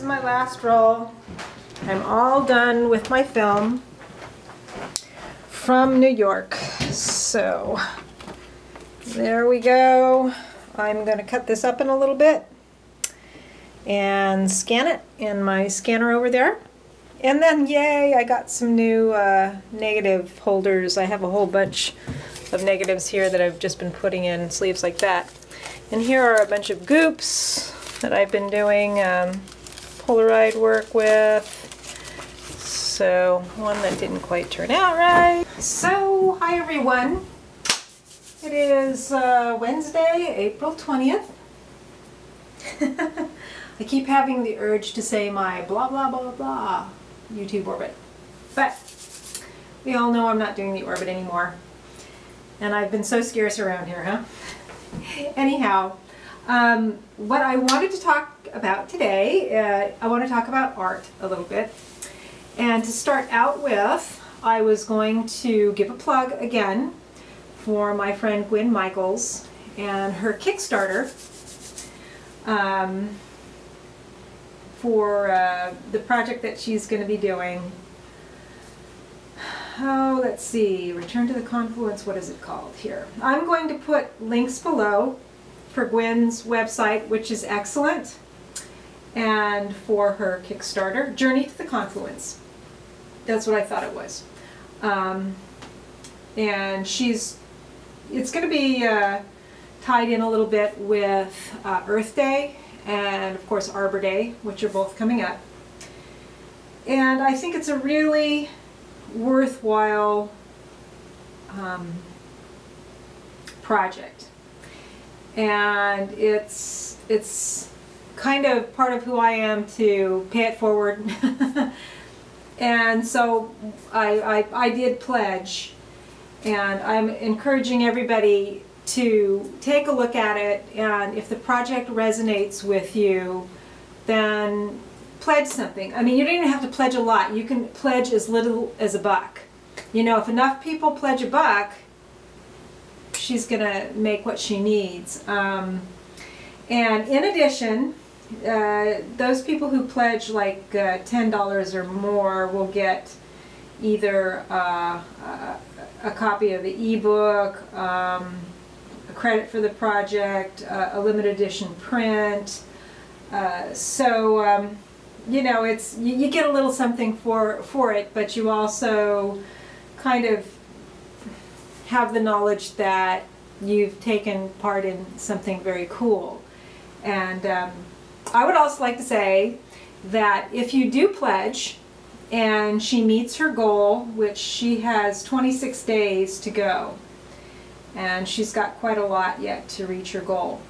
is my last roll. I'm all done with my film from New York. So there we go. I'm going to cut this up in a little bit and scan it in my scanner over there. And then, yay, I got some new negative holders. I have a whole bunch of negatives here that I've just been putting in sleeves like that. And here are a bunch of goops that I've been doing Polaroid work with. So one that didn't quite turn out right. So, hi everyone. It is Wednesday, April 20th. I keep having the urge to say my blah blah blah blah YouTube orbit. But we all know I'm not doing the orbit anymore. And I've been so scarce around here, huh? Anyhow, what I wanted to talk about today, I want to talk about art a little bit. And to start out with, I was going to give a plug again for my friend Gwen Michaels and her Kickstarter for the project that she's going to be doing. Oh, let's see, Return to the Confluence, what is it called here? I'm going to put links below for Gwen's website, which is excellent, and for her Kickstarter, Journey to the Confluence. That's what I thought it was. And it's going to be tied in a little bit with Earth Day and, of course, Arbor Day, which are both coming up. And I think it's a really worthwhile project. And it's kind of part of who I am to pay it forward. And so I did pledge, and I'm encouraging everybody to take a look at it, and if the project resonates with you, then pledge something. I mean, you don't even have to pledge a lot. You can pledge as little as $1. You know, if enough people pledge $1, she's gonna make what she needs. And in addition, those people who pledge like $10 or more will get either a copy of the ebook, a credit for the project, a limited edition print. You know, it's you get a little something for it, but you also kind of have the knowledge that you've taken part in something very cool. And I would also like to say that if you do pledge and she meets her goal, which she has 26 days to go, and she's got quite a lot yet to reach her goal.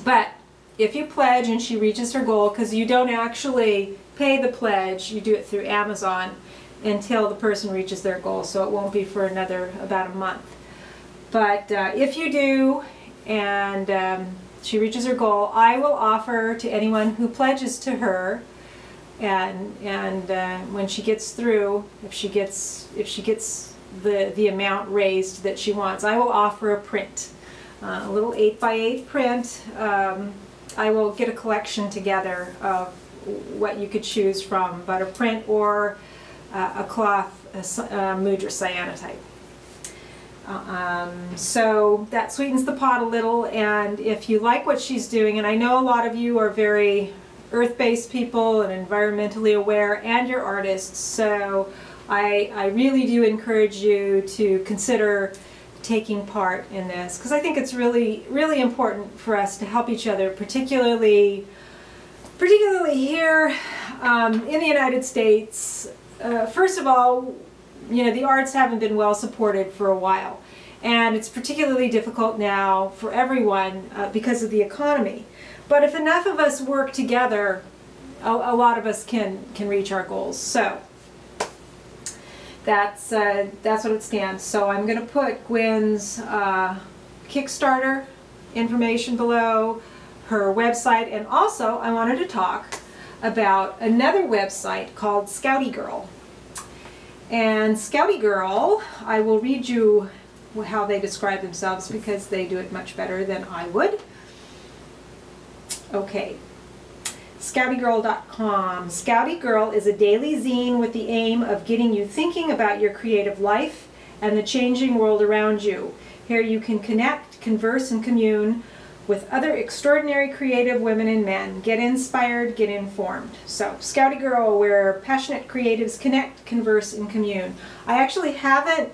But if you pledge and she reaches her goal, because you don't actually pay the pledge, you do it through Amazon until the person reaches their goal, so it won't be for about a month. But if you do and she reaches her goal, I will offer to anyone who pledges to her, and when she gets through, if she gets the amount raised that she wants, I will offer a print, a little 8x8 print. I will get a collection together of what you could choose from, but a print or a cloth Mudra cyanotype. So that sweetens the pot a little, and if you like what she's doing, and I know a lot of you are very earth-based people and environmentally aware, and you're artists, so I really do encourage you to consider taking part in this, because I think it's really, really important for us to help each other, particularly here in the United States. First of all, you know, the arts haven't been well supported for a while, and it's particularly difficult now for everyone because of the economy. But if enough of us work together, a lot of us can reach our goals. So that's what it stands. So I'm going to put Gwen's Kickstarter information below, her website, and also I wanted to talk about another website called Scouty Girl. And Scouty Girl, I will read you how they describe themselves because they do it much better than I would. Okay. ScoutyGirl.com. Scouty Girl is a daily zine with the aim of getting you thinking about your creative life and the changing world around you. Here you can connect, converse, and commune with other extraordinary creative women and men. Get inspired, get informed. So, Scouty Girl, where passionate creatives connect, converse, and commune. I actually haven't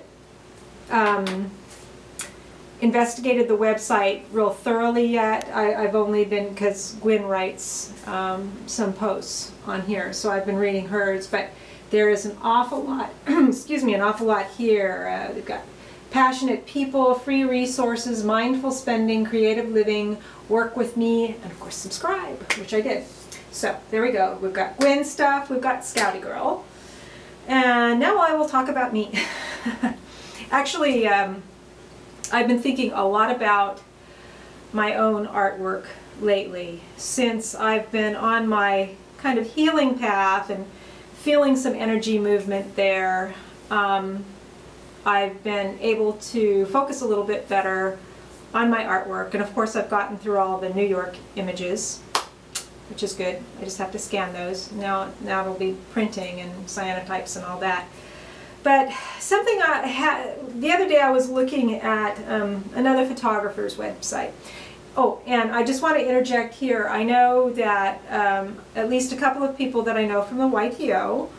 investigated the website real thoroughly yet. I've only been, because Gwen writes some posts on here, so I've been reading hers, but there is an awful lot, excuse me, an awful lot here. They've got passionate people, free resources, mindful spending, creative living, work with me, and of course subscribe, which I did. So there we go. We've got Gwen stuff, we've got Scouty Girl, and now I will talk about me. Actually, I've been thinking a lot about my own artwork lately, since I've been on my kind of healing path and feeling some energy movement there. I've been able to focus a little bit better on my artwork, and of course I've gotten through all the New York images, which is good. I just have to scan those. Now it'll be printing and cyanotypes and all that. But something I had, the other day I was looking at another photographer's website. Oh, and I just want to interject here. I know that at least a couple of people that I know from the YTO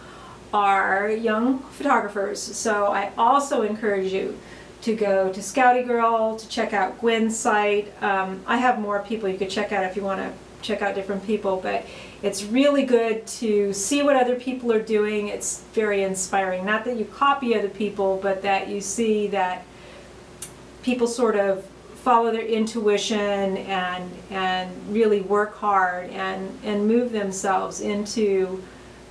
are young photographers, so I also encourage you to go to Scouty Girl, to check out Gwen's site. I have more people you could check out if you want to check out different people, but it's really good to see what other people are doing. It's very inspiring. Not that you copy other people, but that you see that people sort of follow their intuition and really work hard and move themselves into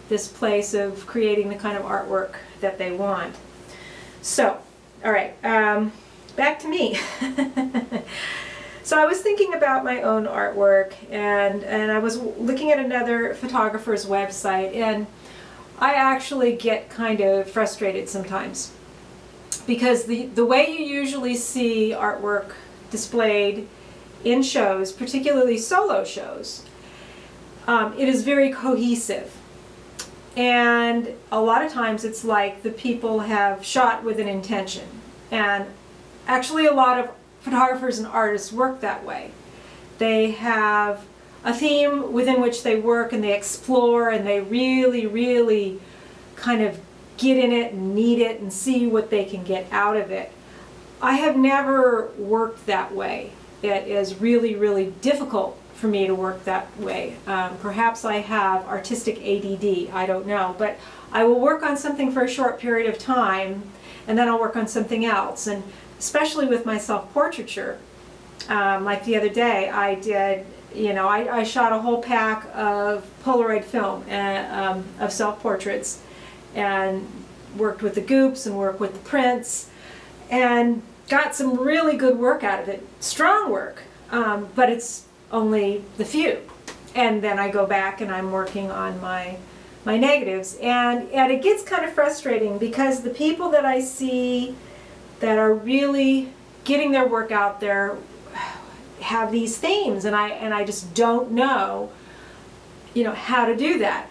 this place of creating the kind of artwork that they want. So, all right, back to me. So I was thinking about my own artwork, and I was looking at another photographer's website, and I actually get kind of frustrated sometimes, because the way you usually see artwork displayed in shows, particularly solo shows, it is very cohesive. And a lot of times it's like the people have shot with an intention. And actually a lot of photographers and artists work that way. They have a theme within which they work, and they explore, and they really, really kind of get in it and knead it and see what they can get out of it. I have never worked that way. It is really, really difficult for me to work that way. Perhaps I have artistic ADD, I don't know, but I will work on something for a short period of time, and then I'll work on something else. And especially with my self-portraiture, like the other day I did, you know, I shot a whole pack of Polaroid film of self-portraits, and worked with the goops and worked with the prints, and got some really good work out of it. Strong work, but it's only the few. And then I go back and I'm working on my negatives, and it gets kind of frustrating, because the people that I see that are really getting their work out there have these themes, and I just don't know, you know, how to do that.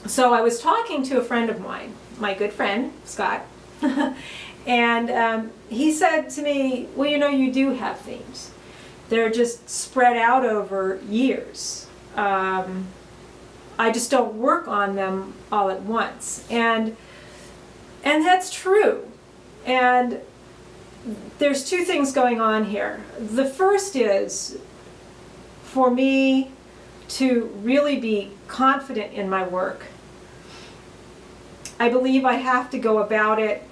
So I was talking to a friend of mine, my good friend Scott, and he said to me, well, you know, you do have themes. They're just spread out over years. I just don't work on them all at once, and that's true. And there's two things going on here. The first is, for me to really be confident in my work, I believe I have to go about it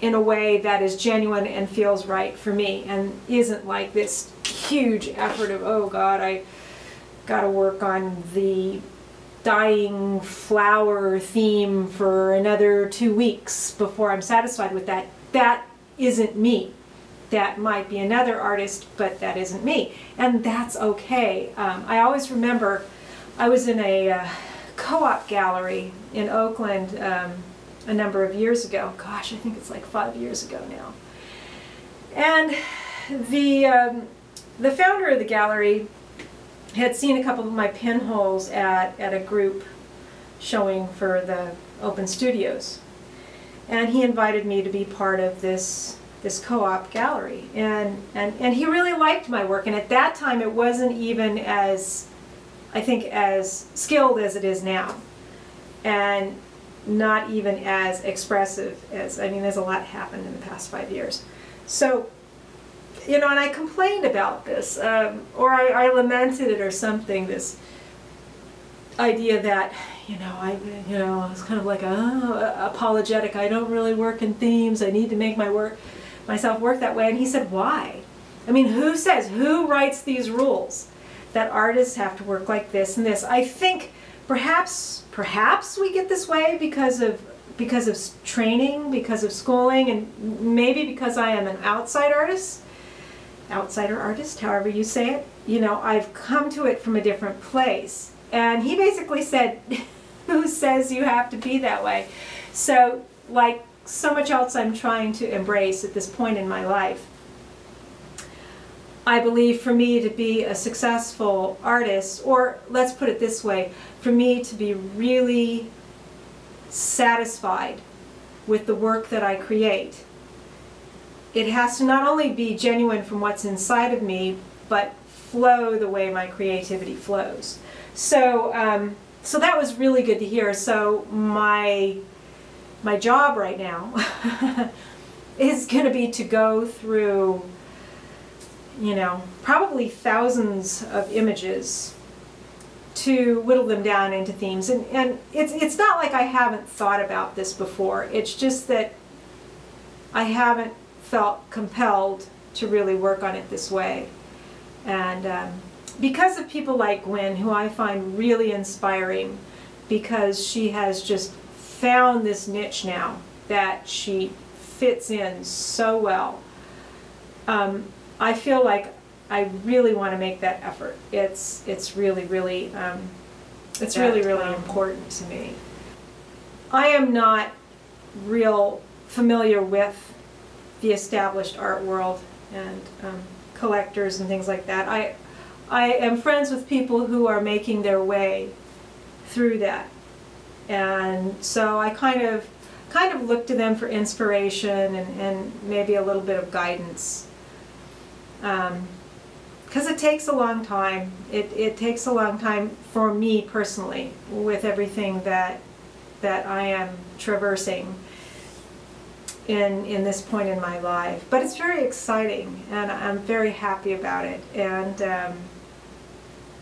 in a way that is genuine and feels right for me, and isn't like this huge effort of, oh God, I gotta work on the dying flower theme for another 2 weeks before I'm satisfied with that. That isn't me. That might be another artist, but that isn't me. And that's okay. I always remember I was in a co-op gallery in Oakland a number of years ago. Gosh, I think it's like 5 years ago now. And the founder of the gallery had seen a couple of my pinholes at a group showing for the Open Studios. And he invited me to be part of this co-op gallery. And he really liked my work. And at that time, it wasn't even as, I think, as skilled as it is now. And not even as expressive as, I mean, there's a lot happened in the past 5 years. So, you know, and I complained about this, or I lamented it or something, this idea that, I was kind of like, apologetic. I don't really work in themes. I need to make myself work that way. And he said, why? I mean, who writes these rules that artists have to work like this and this? I think perhaps we get this way because of training, because of schooling, and maybe because I am an outsider artist, however you say it. I've come to it from a different place. And he basically said, who says you have to be that way? So, like so much else I'm trying to embrace at this point in my life, I believe for me to be a successful artist, or let's put it this way, for me to be really satisfied with the work that I create, it has to not only be genuine from what's inside of me, but flow the way my creativity flows. So, so that was really good to hear. So my job right now is going to be to go through, probably thousands of images to whittle them down into themes. And it's not like I haven't thought about this before. It's just that I haven't felt compelled to really work on it this way. And because of people like Gwen, who I find really inspiring, because she has just found this niche now that she fits in so well, I feel like I really want to make that effort. It's really important to me. I am not real familiar with the established art world and collectors and things like that. I am friends with people who are making their way through that, and so I kind of look to them for inspiration and maybe a little bit of guidance, because it takes a long time. It takes a long time for me personally with everything that I am traversing in this point in my life. But it's very exciting, and I'm very happy about it. And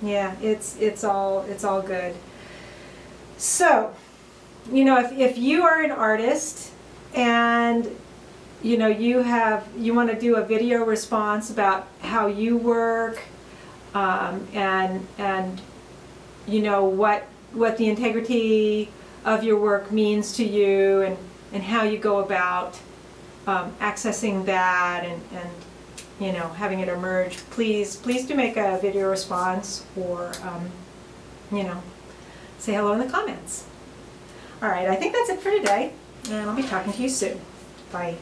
yeah, it's all good. So, if you are an artist and you want to do a video response about how you work, and what the integrity of your work means to you, and how you go about accessing that and having it emerge, please do make a video response, or say hello in the comments. All right, I think that's it for today, and I'll be talking to you soon. Bye.